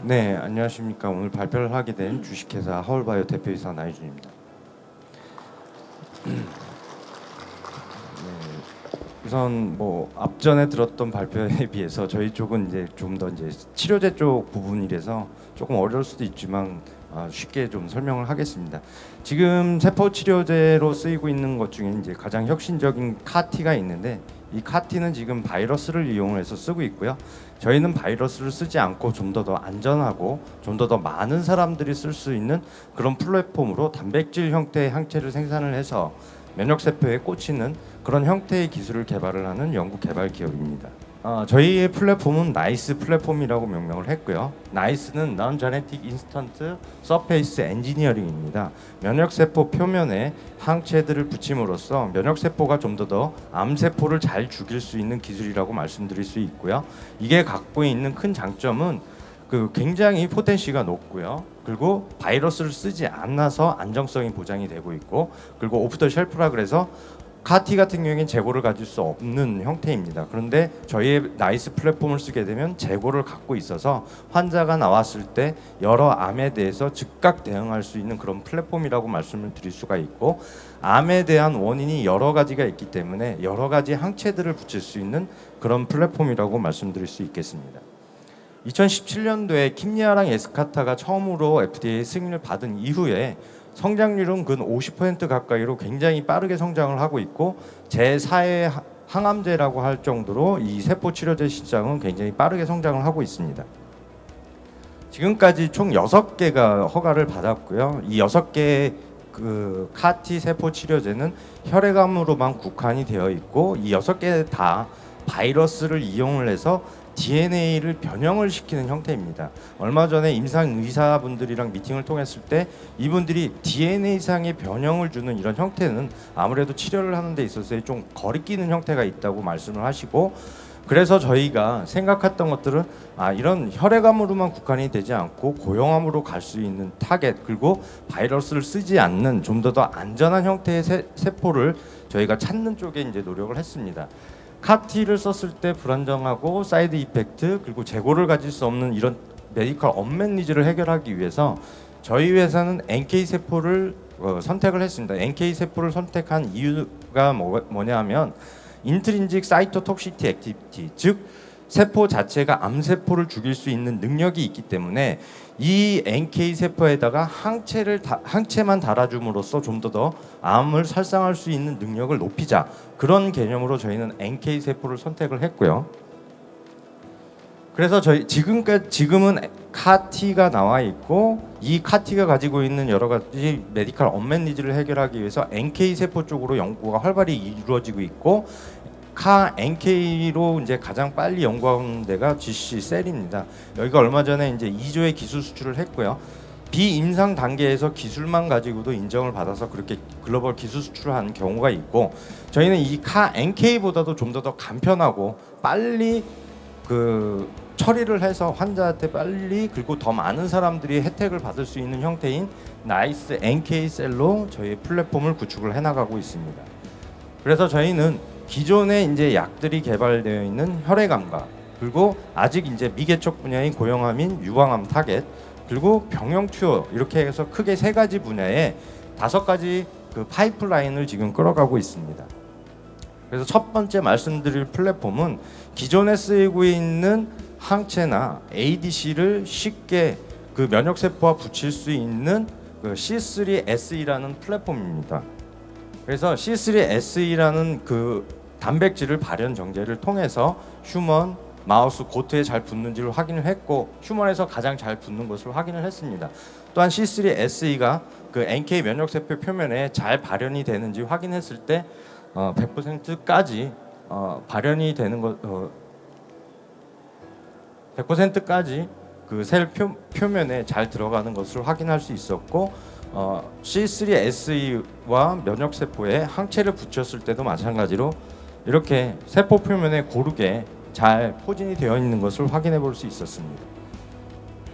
네, 안녕하십니까. 오늘 발표를 하게 된 주식회사 하울바이오 대표이사 나이준입니다. 우선 앞전에 들었던 발표에 비해서 저희 쪽은 이제 좀 더 이제 치료제 쪽 부분이라서 조금 어려울 수도 있지만 쉽게 좀 설명을 하겠습니다. 지금 세포 치료제로 쓰이고 있는 것 중에 이제 가장 혁신적인 카티가 있는데, 이 카티는 지금 바이러스를 이용해서 쓰고 있고요. 저희는 바이러스를 쓰지 않고 좀 더 안전하고 좀 더 많은 사람들이 쓸 수 있는 그런 플랫폼으로 단백질 형태의 항체를 생산을 해서 면역 세포에 꽂히는 그런 형태의 기술을 개발을 하는 연구 개발 기업입니다. 저희의 플랫폼은 나이스 플랫폼이라고 명명을 했고요. 나이스는 Non-Genetic Instant Surface Engineering입니다. 면역세포 표면에 항체들을 붙임으로써 면역세포가 좀 더 암세포를 잘 죽일 수 있는 기술이라고 말씀드릴 수 있고요. 이게 갖고 있는 큰 장점은 굉장히 포텐시가 높고요. 그리고 바이러스를 쓰지 않아서 안정성이 보장이 되고 있고, 그리고 오프 더 쉘프라 그래서 카티 같은 경우에는 재고를 가질 수 없는 형태입니다. 그런데 저희의 나이스 플랫폼을 쓰게 되면 재고를 갖고 있어서 환자가 나왔을 때 여러 암에 대해서 즉각 대응할 수 있는 그런 플랫폼이라고 말씀을 드릴 수가 있고, 암에 대한 원인이 여러 가지가 있기 때문에 여러 가지 항체들을 붙일 수 있는 그런 플랫폼이라고 말씀드릴 수 있겠습니다. 2017년도에 킴리아랑 에스카타가 처음으로 FDA 승인을 받은 이후에 성장률은 근 50% 가까이로 굉장히 빠르게 성장을 하고 있고, 제4의 항암제라고 할 정도로 이 세포 치료제 시장은 굉장히 빠르게 성장을 하고 있습니다. 지금까지 총 6개가 허가를 받았고요. 이 6개의 카티 세포 치료제는 혈액암으로만 국한이 되어 있고, 이 6개 다 바이러스를 이용을 해서 DNA를 변형을 시키는 형태입니다. 얼마 전에 임상 의사분들이랑 미팅을 통했을 때 이분들이 DNA상의 변형을 주는 이런 형태는 아무래도 치료를 하는 데 있어서 좀 거리끼는 형태가 있다고 말씀을 하시고, 그래서 저희가 생각했던 것들은 이런 혈액암으로만 국한이 되지 않고 고형암으로 갈 수 있는 타겟, 그리고 바이러스를 쓰지 않는 좀 더 안전한 형태의 세포를 저희가 찾는 쪽에 이제 노력을 했습니다. 카티를 썼을 때 불안정하고 사이드 이펙트, 그리고 재고를 가질 수 없는 이런 메디컬 언맷 니즈를 해결하기 위해서 저희 회사는 NK 세포를 선택을 했습니다. NK 세포를 선택한 이유가 뭐냐면 인트린직 사이토톡시티 액티비티, 즉 세포 자체가 암세포를 죽일 수 있는 능력이 있기 때문에 이 NK 세포에다가 항체만 달아줌으로써 좀 더 암을 살상할 수 있는 능력을 높이자, 그런 개념으로 저희는 NK 세포를 선택을 했고요. 그래서 지금은 카티가 나와 있고, 이 카티가 가지고 있는 여러 가지 메디컬 언맷 니즈를 해결하기 위해서 NK 세포 쪽으로 연구가 활발히 이루어지고 있고, NK로 이제 가장 빨리 연구한 데가 GC 셀입니다. 여기가 얼마 전에 이제 2조의 기술 수출을 했고요. 비임상 단계에서 기술만 가지고도 인정을 받아서 그렇게 글로벌 기술 수출을 하는 경우가 있고, 저희는 이 NK보다도 좀 더 간편하고 빨리 처리를 해서 환자한테 빨리, 그리고 더 많은 사람들이 혜택을 받을 수 있는 형태인 나이스 NK 셀로 저희 플랫폼을 구축을 해나가고 있습니다. 그래서 저희는 기존에 이제 약들이 개발되어 있는 혈액암과, 그리고 아직 이제 미개척 분야인 고형암인 유방암 타겟, 그리고 병용 큐어, 이렇게 해서 크게 3가지 분야에 5가지 파이프라인을 지금 끌어가고 있습니다. 그래서 첫 번째 말씀드릴 플랫폼은 기존에 쓰이고 있는 항체나 ADC를 쉽게 면역 세포와 붙일 수 있는 C3SE라는 플랫폼입니다. 그래서 C3SE라는 단백질을 발현 정제를 통해서 휴먼, 마우스, 고트에 잘 붙는지를 확인을 했고, 휴먼에서 가장 잘 붙는 것을 확인을 했습니다. 또한 C3SE가 NK 면역세포 표면에 잘 발현이 되는지 확인했을 때 100%까지 발현이 되는 것, 100%까지 셀 표면에 잘 들어가는 것을 확인할 수 있었고, C3SE와 면역세포에 항체를 붙였을 때도 마찬가지로 이렇게 세포 표면에 고르게 잘 포진이 되어 있는 것을 확인해 볼 수 있었습니다.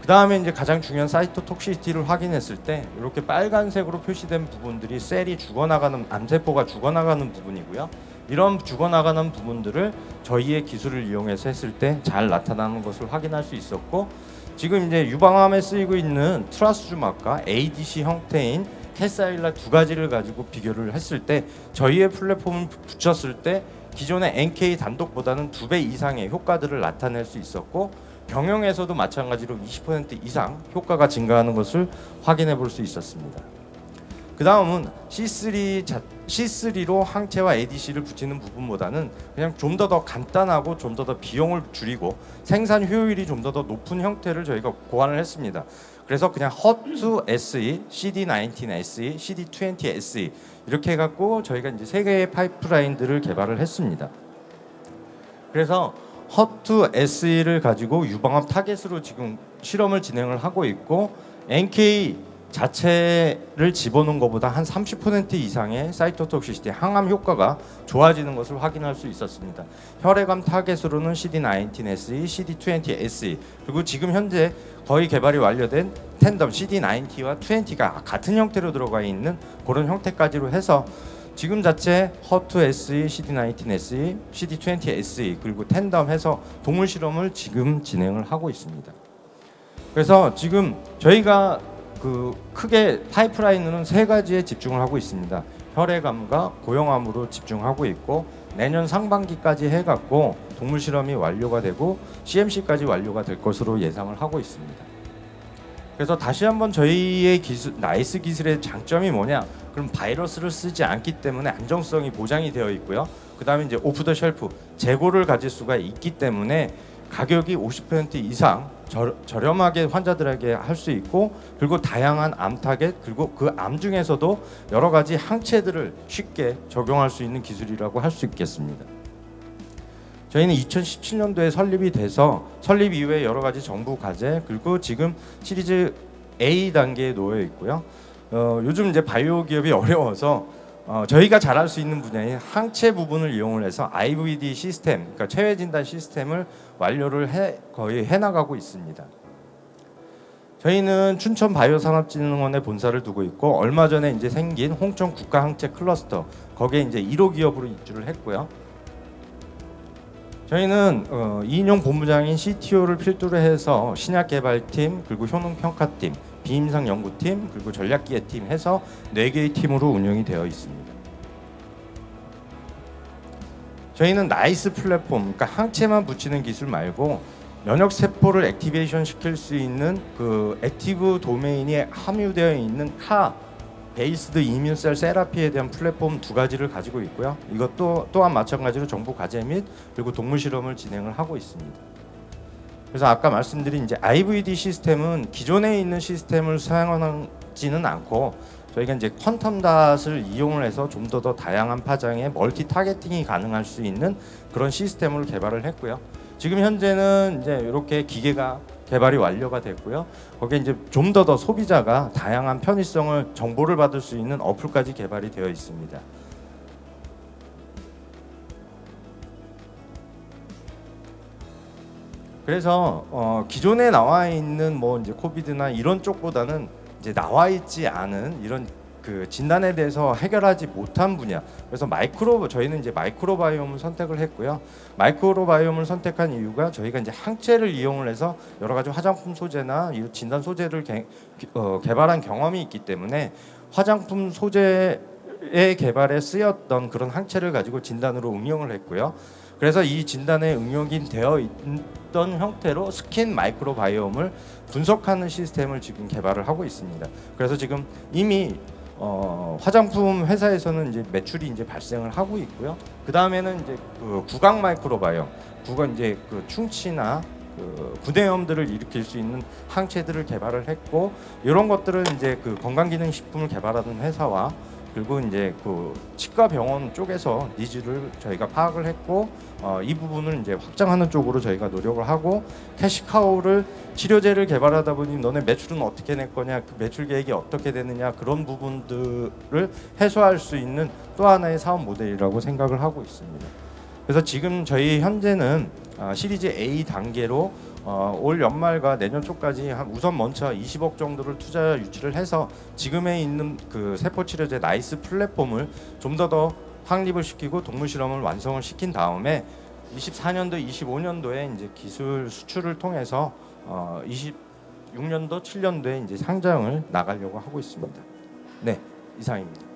그 다음에 이제 가장 중요한 사이토톡시티를 확인했을 때 이렇게 빨간색으로 표시된 부분들이 셀이 죽어나가는, 암세포가 죽어나가는 부분이고요. 이런 죽어나가는 부분들을 저희의 기술을 이용해서 했을 때 잘 나타나는 것을 확인할 수 있었고, 지금 이제 유방암에 쓰이고 있는 트라스주막과 ADC 형태인 캐사일라 두 가지를 가지고 비교를 했을 때 저희의 플랫폼을 붙였을 때 기존의 NK 단독보다는 2배 이상의 효과들을 나타낼 수 있었고, 병용에서도 마찬가지로 20% 이상 효과가 증가하는 것을 확인해 볼 수 있었습니다. 그 다음은 C3로 항체와 ADC를 붙이는 부분보다는 그냥 좀 더 간단하고 좀 더 비용을 줄이고 생산 효율이 좀 더 높은 형태를 저희가 고안을 했습니다. 그래서 그냥 HOT SE, CD19 SE, CD20 SE 이렇게 해갖고 저희가 이제 세 개의 파이프라인들을 개발을 했습니다. 그래서 HOT SE를 가지고 유방암 타겟으로 지금 실험을 진행을 하고 있고, NK 자체를 집어넣은 것보다 한 30% 이상의 사이토톡시시티 항암 효과가 좋아지는 것을 확인할 수 있었습니다. 혈액암 타겟으로는 CD19 SE, CD20 SE, 그리고 지금 현재 거의 개발이 완료된 텐덤 CD90와 20가 같은 형태로 들어가 있는 그런 형태까지로 해서 지금 자체 HOT SE, CD19 SE, CD20 SE 그리고 텐덤 해서 동물 실험을 지금 진행을 하고 있습니다. 그래서 지금 저희가 크게 파이프라인으로는 세 가지에 집중을 하고 있습니다. 혈액암과 고형암으로 집중하고 있고, 내년 상반기까지 해갖고 동물 실험이 완료가 되고 CMC까지 완료가 될 것으로 예상을 하고 있습니다. 그래서 다시 한번 저희의 나이스 기술의 장점이 뭐냐? 그럼 바이러스를 쓰지 않기 때문에 안정성이 보장이 되어 있고요. 그 다음에 이제 오프 더 쉘프 재고를 가질 수가 있기 때문에 가격이 50% 이상 저렴하게 환자들에게 할 수 있고, 그리고 다양한 암 타겟 그리고 그 암 중에서도 여러 가지 항체들을 쉽게 적용할 수 있는 기술이라고 할 수 있겠습니다. 저희는 2017년도에 설립이 돼서 설립 이후에 여러 가지 정부 과제 그리고 지금 시리즈 A 단계에 놓여 있고요. 요즘 이제 바이오 기업이 어려워서 저희가 잘할 수 있는 분야인 항체 부분을 이용을 해서 IVD 시스템, 그러니까 체외 진단 시스템을 완료를 거의 해나가고 있습니다. 저희는 춘천 바이오산업진흥원에 본사를 두고 있고, 얼마 전에 이제 생긴 홍천 국가항체 클러스터 거기에 이제 1호 기업으로 입주를 했고요. 저희는 이인용 본부장인 CTO를 필두로 해서 신약 개발팀 그리고 효능 평가팀, 비임상 연구팀 그리고 전략기획팀 해서 4개의 팀으로 운영이 되어 있습니다. 저희는 나이스 플랫폼, 그러니까 항체만 붙이는 기술 말고 면역 세포를 액티베이션 시킬 수 있는 그 액티브 도메인이 함유되어 있는 카 베이스드 이뮨셀 세라피에 대한 플랫폼 두 가지를 가지고 있고요. 이것도 또한 마찬가지로 정부 과제 및 그리고 동물 실험을 진행을 하고 있습니다. 그래서 아까 말씀드린 이제 IVD 시스템은 기존에 있는 시스템을 사용하지는 않고 저희가 이제 퀀텀 닷을 이용을 해서 좀 더 다양한 파장의 멀티 타겟팅이 가능할 수 있는 그런 시스템을 개발을 했고요. 지금 현재는 이제 이렇게 기계가 개발이 완료가 됐고요. 거기에 이제 좀 더 소비자가 다양한 편의성을 정보를 받을 수 있는 어플까지 개발이 되어 있습니다. 그래서 기존에 나와 있는 뭐 이제 코비드나 이런 쪽보다는 이제 나와 있지 않은 이런 그 진단에 대해서 해결하지 못한 분야. 그래서 저희는 이제 마이크로바이옴을 선택을 했고요. 마이크로바이옴을 선택한 이유가 저희가 이제 항체를 이용을 해서 여러 가지 화장품 소재나 이 진단 소재를 개발한 경험이 있기 때문에 화장품 소재의 개발에 쓰였던 그런 항체를 가지고 진단으로 응용을 했고요. 그래서 이 진단에 응용이 되어 있던 형태로 스킨 마이크로바이옴을 분석하는 시스템을 지금 개발을 하고 있습니다. 그래서 지금 이미 화장품 회사에서는 이제 매출이 이제 발생을 하고 있고요. 그 다음에는 이제 그 구강 마이크로바이옴, 이제 그 충치나 그 구내염들을 일으킬 수 있는 항체들을 개발을 했고, 이런 것들은 이제 그 건강기능식품을 개발하는 회사와 그리고 이제 그 치과 병원 쪽에서 니즈를 저희가 파악을 했고, 이 부분을 이제 확장하는 쪽으로 저희가 노력을 하고, 캐시카우를 치료제를 개발하다 보니 너네 매출은 어떻게 낼 거냐, 그 매출 계획이 어떻게 되느냐, 그런 부분들을 해소할 수 있는 또 하나의 사업 모델이라고 생각을 하고 있습니다. 그래서 지금 저희 현재는 시리즈 A 단계로 올 연말과 내년 초까지 우선 먼저 20억 정도를 투자 유치를 해서 지금에 있는 그 세포 치료제 나이스 플랫폼을 좀 더 확립을 시키고 동물 실험을 완성을 시킨 다음에 24년도, 25년도에 이제 기술 수출을 통해서 26년도, 7년도에 이제 상장을 나가려고 하고 있습니다. 네, 이상입니다.